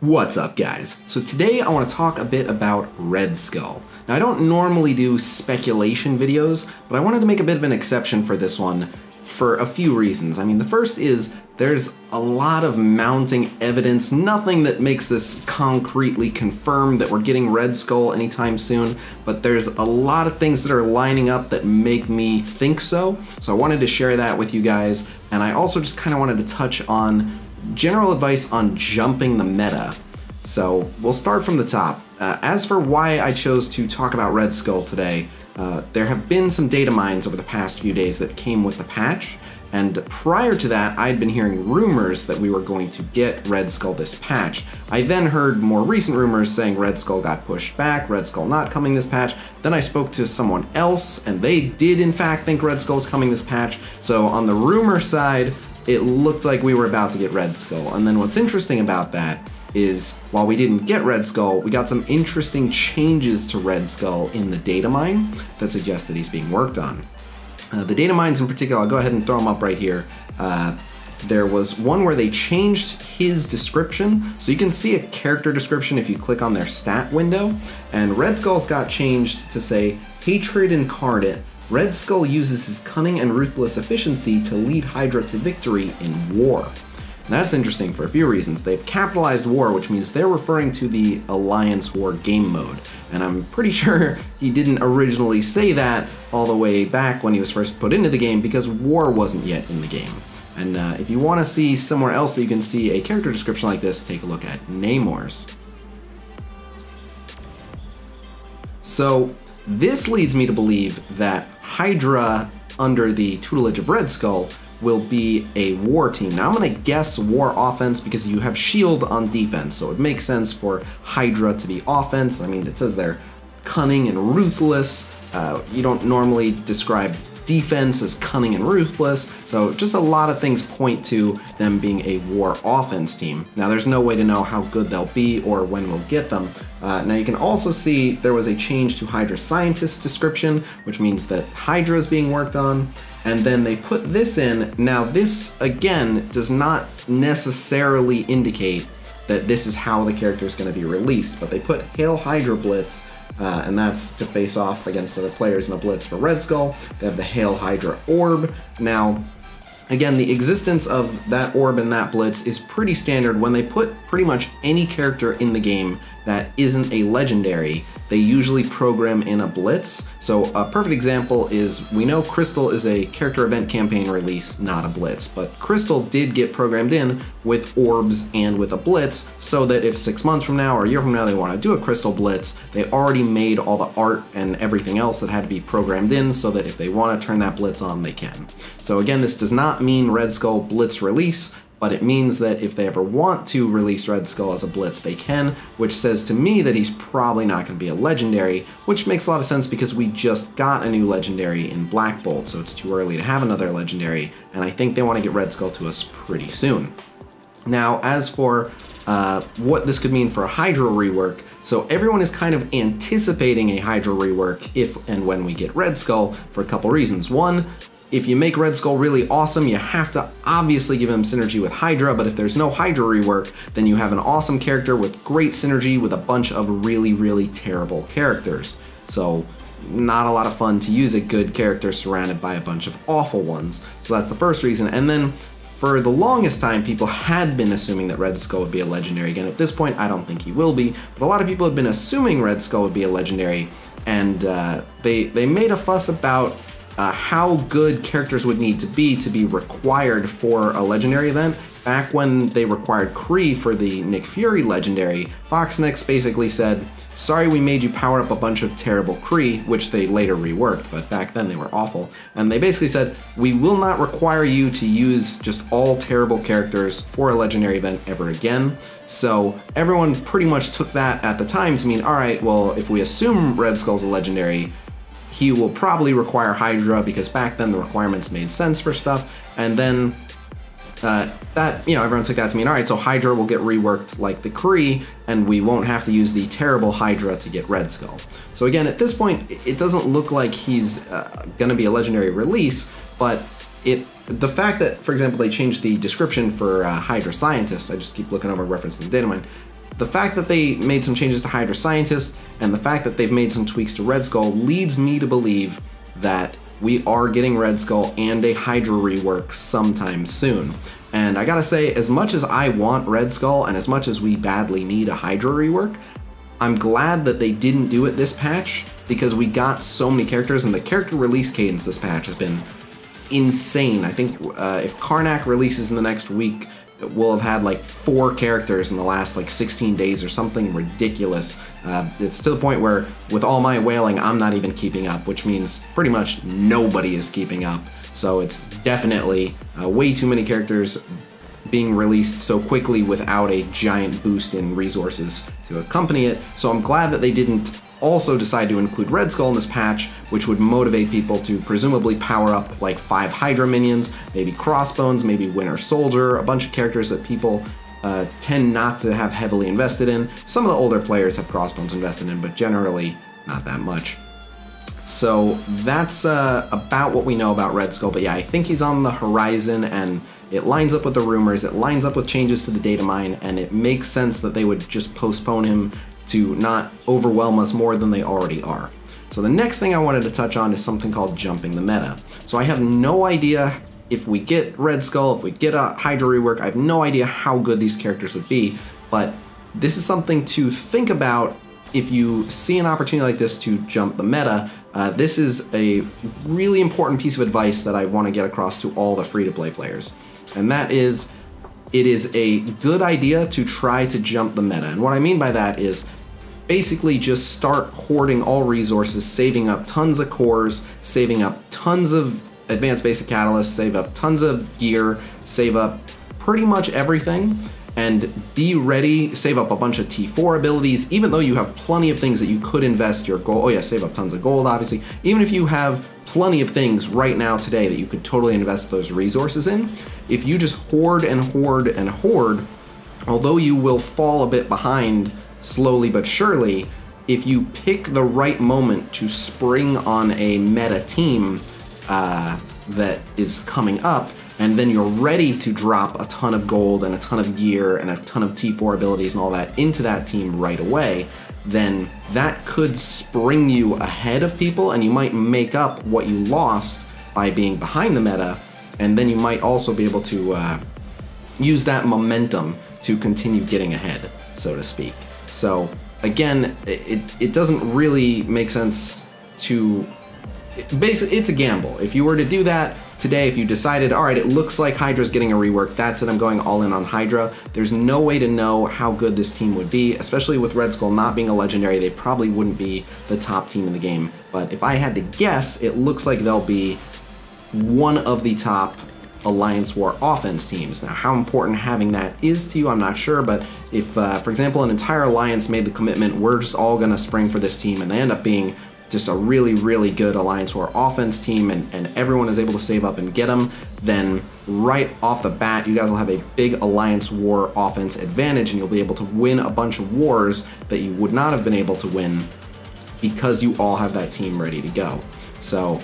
What's up, guys? So today I want to talk a bit about Red Skull. Now I don't normally do speculation videos, but I wanted to make a bit of an exception for this one for a few reasons. I mean, the first is there's a lot of mounting evidence, nothing that makes this concretely confirmed that we're getting Red Skull anytime soon, but there's a lot of things that are lining up that make me think so. So I wanted to share that with you guys, and I also just kind of wanted to touch on general advice on jumping the meta. So we'll start from the top. As for why I chose to talk about Red Skull today, there have been some data mines over the past few days that came with the patch, and prior to that I'd been hearing rumors that we were going to get Red Skull this patch. I then heard more recent rumors saying Red Skull got pushed back, Red Skull not coming this patch. Then I spoke to someone else and they did in fact think Red Skull's coming this patch. So on the rumor side, it looked like we were about to get Red Skull. And then what's interesting about that is while we didn't get Red Skull, we got some interesting changes to Red Skull in the data mine that suggest that he's being worked on. The data mines in particular, I'll go ahead and throw them up right here. There was one where they changed his description. So you can see a character description if you click on their stat window. And Red Skull's got changed to say, Hatred Incarnate. Red Skull uses his cunning and ruthless efficiency to lead Hydra to victory in war. And that's interesting for a few reasons. They've capitalized war, which means they're referring to the Alliance War game mode. And I'm pretty sure he didn't originally say that all the way back when he was first put into the game because war wasn't yet in the game. And if you want to see somewhere else that you can see a character description like this, take a look at Namor's. So this leads me to believe that Hydra, under the tutelage of Red Skull, will be a war team. Now I'm gonna guess war offense because you have shield on defense, so it makes sense for Hydra to be offense. I mean, it says they're cunning and ruthless. You don't normally describe defense as cunning and ruthless, so just a lot of things point to them being a war offense team. Now there's no way to know how good they'll be or when we'll get them. Now you can also see there was a change to Hydra Scientist description, which means that Hydra is being worked on, and then they put this in. Now this, again, does not necessarily indicate that this is how the character is going to be released, but they put Hail Hydra Blitz, and that's to face off against other players in a blitz for Red Skull. They have the Hail Hydra Orb. Now, again, the existence of that orb and that blitz is pretty standard. When they put pretty much any character in the game that isn't a legendary, they usually program in a blitz. So a perfect example is, we know Crystal is a character event campaign release, not a blitz, but Crystal did get programmed in with orbs and with a blitz, so that if 6 months from now or a year from now they want to do a Crystal blitz, they already made all the art and everything else that had to be programmed in so that if they want to turn that blitz on, they can. So again, this does not mean Red Skull blitz release, but it means that if they ever want to release Red Skull as a blitz, they can, which says to me that he's probably not going to be a legendary, which makes a lot of sense because we just got a new legendary in Black Bolt, so it's too early to have another legendary, and I think they want to get Red Skull to us pretty soon. Now, as for what this could mean for a Hydra rework, so everyone is kind of anticipating a Hydra rework if and when we get Red Skull for a couple reasons. One, if you make Red Skull really awesome, you have to obviously give him synergy with Hydra, but if there's no Hydra rework, then you have an awesome character with great synergy with a bunch of really, really terrible characters. So not a lot of fun to use a good character surrounded by a bunch of awful ones. So that's the first reason. And then for the longest time, people had been assuming that Red Skull would be a legendary. Again, at this point, I don't think he will be, but a lot of people have been assuming Red Skull would be a legendary, and they made a fuss about how good characters would need to be required for a legendary event. Back when they required Kree for the Nick Fury legendary, Foxnix basically said, sorry we made you power up a bunch of terrible Kree, which they later reworked, but back then they were awful. And they basically said, we will not require you to use just all terrible characters for a legendary event ever again. So everyone pretty much took that at the time to mean, all right, well, if we assume Red Skull's a legendary, he will probably require Hydra because back then the requirements made sense for stuff. And then everyone took that to mean, all right, so Hydra will get reworked like the Kree, and we won't have to use the terrible Hydra to get Red Skull. So again, at this point, it doesn't look like he's gonna be a legendary release, but the fact that, for example, they changed the description for Hydra Scientist, I just keep looking over referencing the data mine, the fact that they made some changes to Hydra Scientist and the fact that they've made some tweaks to Red Skull leads me to believe that we are getting Red Skull and a Hydra rework sometime soon. And I gotta say, as much as I want Red Skull and as much as we badly need a Hydra rework, I'm glad that they didn't do it this patch, because we got so many characters, and the character release cadence this patch has been insane. I think if Karnak releases in the next week, we'll have had like 4 characters in the last like 16 days or something ridiculous. It's to the point where with all my wailing, I'm not even keeping up, which means pretty much nobody is keeping up. So it's definitely way too many characters being released so quickly without a giant boost in resources to accompany it. So I'm glad that they didn't also decide to include Red Skull in this patch, which would motivate people to presumably power up like 5 Hydra minions, maybe Crossbones, maybe Winter Soldier, a bunch of characters that people tend not to have heavily invested in. Some of the older players have Crossbones invested in, but generally not that much. So that's about what we know about Red Skull, but yeah, I think he's on the horizon, and it lines up with the rumors, it lines up with changes to the data mine, and it makes sense that they would just postpone him to not overwhelm us more than they already are. So the next thing I wanted to touch on is something called jumping the meta. So I have no idea if we get Red Skull, if we get a Hydra rework, I have no idea how good these characters would be, but this is something to think about if you see an opportunity like this to jump the meta. This is a really important piece of advice that I want to get across to all the free-to-play players, and that is, it is a good idea to try to jump the meta. And what I mean by that is basically just start hoarding all resources, saving up tons of cores, saving up tons of advanced basic catalysts, save up tons of gear, save up pretty much everything, and be ready, save up a bunch of T4 abilities, even though you have plenty of things that you could invest your gold. Oh yeah, save up tons of gold, obviously. Even if you have plenty of things right now today that you could totally invest those resources in, if you just hoard and hoard and hoard, although you will fall a bit behind slowly but surely, if you pick the right moment to spring on a meta team that is coming up, and then you're ready to drop a ton of gold and a ton of gear and a ton of T4 abilities and all that into that team right away, then that could spring you ahead of people, and you might make up what you lost by being behind the meta, and then you might also be able to use that momentum to continue getting ahead, so to speak. So again, it doesn't really make sense to, basically it's a gamble. If you were to do that today, if you decided, all right, it looks like Hydra's getting a rework, that's it, I'm going all in on Hydra, there's no way to know how good this team would be, especially with Red Skull not being a legendary. They probably wouldn't be the top team in the game. But if I had to guess, it looks like they'll be one of the top Alliance War offense teams. Now, how important having that is to you, I'm not sure, but if, for example, an entire alliance made the commitment, we're just all gonna spring for this team, and they end up being just a really, really good Alliance War offense team, and everyone is able to save up and get them, then right off the bat, you guys will have a big Alliance War offense advantage, and you'll be able to win a bunch of wars that you would not have been able to win because you all have that team ready to go. So,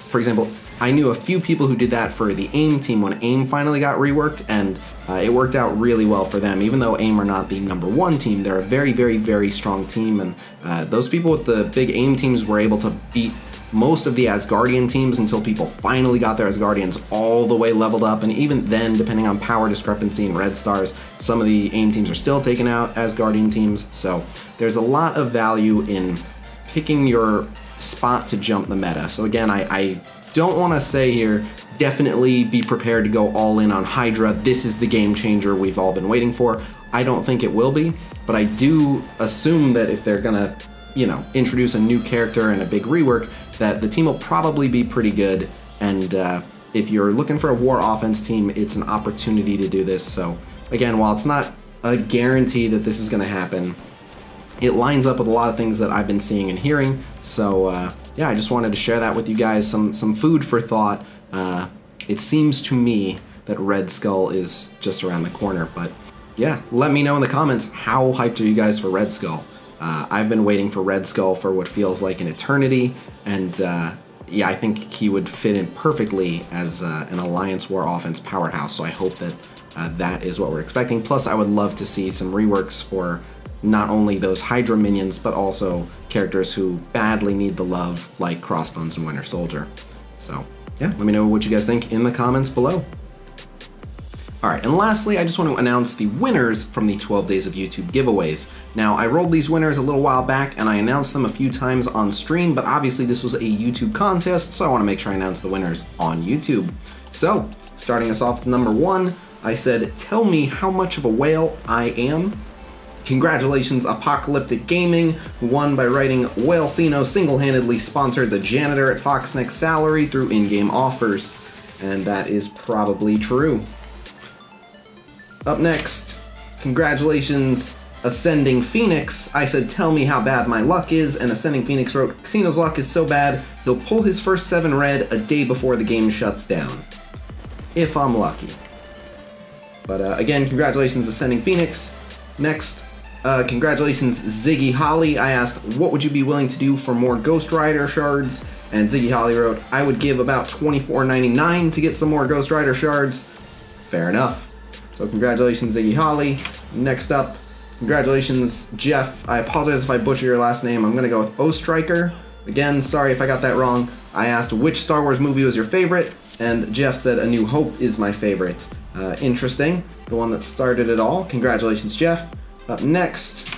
for example, I knew a few people who did that for the AIM team when AIM finally got reworked, and it worked out really well for them. Even though AIM are not the #1 team, they're a very, very, very strong team, and those people with the big AIM teams were able to beat most of the Asgardian teams until people finally got their Asgardians all the way leveled up, and even then, depending on power discrepancy and red stars, some of the AIM teams are still taking out Asgardian teams. So there's a lot of value in picking your spot to jump the meta. So again, I don't want to say here, definitely be prepared to go all in on Hydra. This is the game changer we've all been waiting for. I don't think it will be, but I do assume that if they're gonna, you know, introduce a new character and a big rework, that the team will probably be pretty good. And if you're looking for a war offense team, it's an opportunity to do this. So again, while it's not a guarantee that this is gonna happen, it lines up with a lot of things that I've been seeing and hearing. So yeah, I just wanted to share that with you guys, some food for thought. It seems to me that Red Skull is just around the corner, but yeah, let me know in the comments, how hyped are you guys for Red Skull? I've been waiting for Red Skull for what feels like an eternity, and yeah, I think he would fit in perfectly as an Alliance War offense powerhouse, so I hope that that is what we're expecting. Plus, I would love to see some reworks for not only those Hydra minions, but also characters who badly need the love, like Crossbones and Winter Soldier. So yeah, let me know what you guys think in the comments below. Alright, and lastly, I just want to announce the winners from the 12 Days of YouTube giveaways. Now, I rolled these winners a little while back, and I announced them a few times on stream, but obviously this was a YouTube contest, so I want to make sure I announce the winners on YouTube. So, starting us off with number 1, I said, tell me how much of a whale I am. Congratulations, Apocalyptic Gaming, who won by writing Khasino single-handedly sponsored the janitor at Foxnext's salary through in-game offers. And that is probably true. Up next, congratulations, Ascending Phoenix. I said, tell me how bad my luck is, and Ascending Phoenix wrote, Khasino's luck is so bad, he'll pull his first 7 red a day before the game shuts down. If I'm lucky. But again, congratulations, Ascending Phoenix. Next, congratulations, Ziggy Holly. I asked, what would you be willing to do for more Ghost Rider shards? And Ziggy Holly wrote, I would give about $24.99 to get some more Ghost Rider shards. Fair enough. So congratulations, Ziggy Holly. Next up, congratulations, Jeff. I apologize if I butcher your last name. I'm gonna go with O-Striker. Again, sorry if I got that wrong. I asked which Star Wars movie was your favorite, and Jeff said A New Hope is my favorite. Interesting, the one that started it all. Congratulations, Jeff. Up next,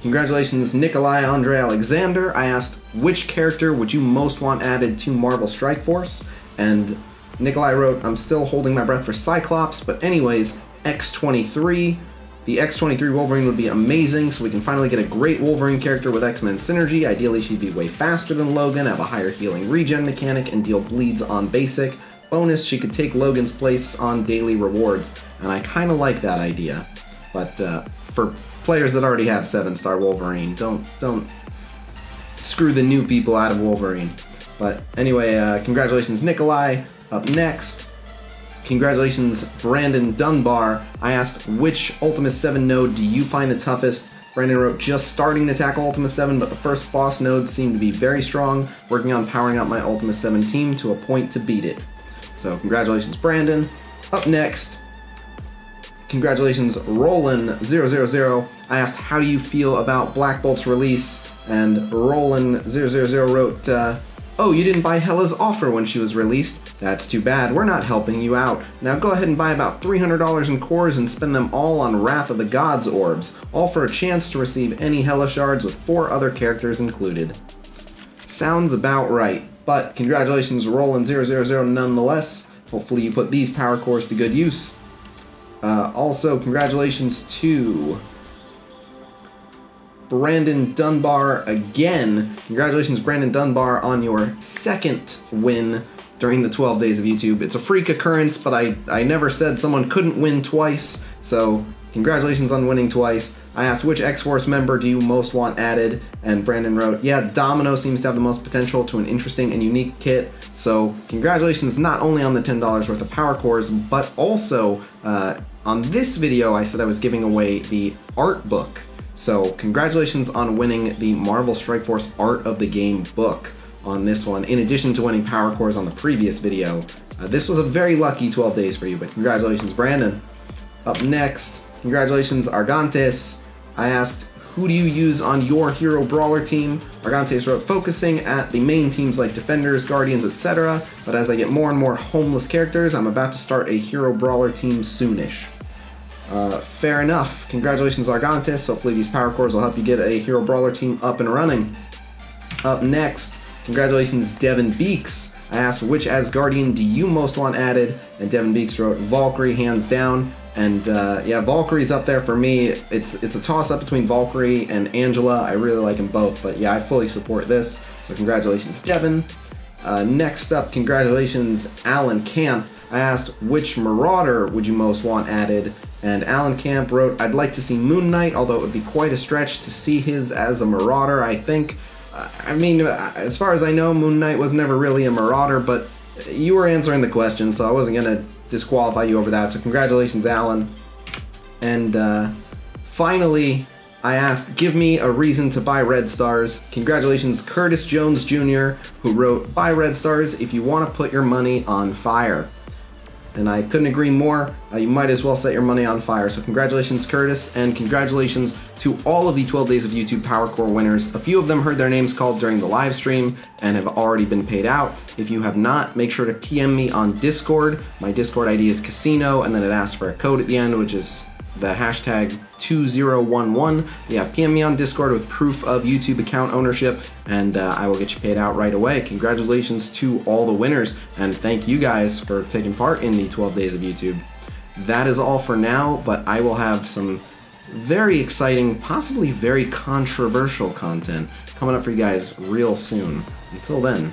congratulations, Nikolai Andre Alexander. I asked which character would you most want added to Marvel Strike Force, and Nikolai wrote, I'm still holding my breath for Cyclops, but anyways, X-23. The X-23 Wolverine would be amazing, so we can finally get a great Wolverine character with X-Men synergy. Ideally, she'd be way faster than Logan, have a higher healing regen mechanic, and deal bleeds on basic. Bonus, she could take Logan's place on daily rewards, and I kind of like that idea. But for players that already have 7-star Wolverine, don't screw the new people out of Wolverine. But anyway, congratulations, Nikolai. Up next, congratulations, Brandon Dunbar. I asked, which Ultima 7 node do you find the toughest? Brandon wrote, just starting to tackle Ultima 7, but the first boss nodes seem to be very strong. Working on powering up my Ultima 7 team to a point to beat it. So congratulations, Brandon. Up next, congratulations, Roland000. I asked, how do you feel about Black Bolt's release? And Roland000 wrote, oh, you didn't buy Hella's offer when she was released? That's too bad, we're not helping you out. Now go ahead and buy about $300 in cores and spend them all on Wrath of the Gods orbs, all for a chance to receive any Hella shards with 4 other characters included. Sounds about right, but congratulations, Roland000 nonetheless. Hopefully you put these power cores to good use. Also, congratulations to Brandon Dunbar again. Congratulations, Brandon Dunbar, on your 2nd win during the 12 days of YouTube. It's a freak occurrence, but I never said someone couldn't win twice, so congratulations on winning twice. I asked, which X-Force member do you most want added? And Brandon wrote, yeah, Domino seems to have the most potential to an interesting and unique kit. So congratulations not only on the $10 worth of power cores, but also on this video I said I was giving away the art book. So congratulations on winning the Marvel Strike Force Art of the Game book on this one, in addition to winning power cores on the previous video. This was a very lucky 12 days for you, but congratulations, Brandon. Up next, congratulations, Argantes. I asked, who do you use on your hero brawler team? Argantes wrote, focusing at the main teams like Defenders, Guardians, etc. But as I get more and more homeless characters, I'm about to start a hero brawler team soonish. Fair enough. Congratulations, Argantes. Hopefully these power cores will help you get a hero brawler team up and running. Up next, congratulations, Devin Beeks. I asked, which Asgardian do you most want added? And Devin Beeks wrote, Valkyrie, hands down. And yeah, Valkyrie's up there for me. It's a toss-up between Valkyrie and Angela. I really like them both, but yeah, I fully support this. So congratulations, Devin. Next up, congratulations, Alan Camp. I asked, which Marauder would you most want added? And Alan Camp wrote, I'd like to see Moon Knight, although it would be quite a stretch to see his as a Marauder, I think. I mean, as far as I know, Moon Knight was never really a Marauder, but you were answering the question, so I wasn't going to disqualify you over that, so congratulations, Alan. And finally, I asked, give me a reason to buy Red Stars. Congratulations, Curtis Jones Jr., who wrote, buy Red Stars if you want to put your money on fire. and I couldn't agree more. You might as well set your money on fire. So congratulations, Curtis, and congratulations to all of the 12 Days of YouTube Power Core winners. A few of them heard their names called during the live stream and have already been paid out. If you have not, make sure to PM me on Discord. My Discord ID is Khasino, and then it asks for a code at the end, which is the hashtag 2011. Yeah, PM me on Discord with proof of YouTube account ownership, and I will get you paid out right away. Congratulations to all the winners, and thank you guys for taking part in the 12 Days of YouTube. That is all for now, but I will have some very exciting, possibly very controversial content coming up for you guys real soon. Until then,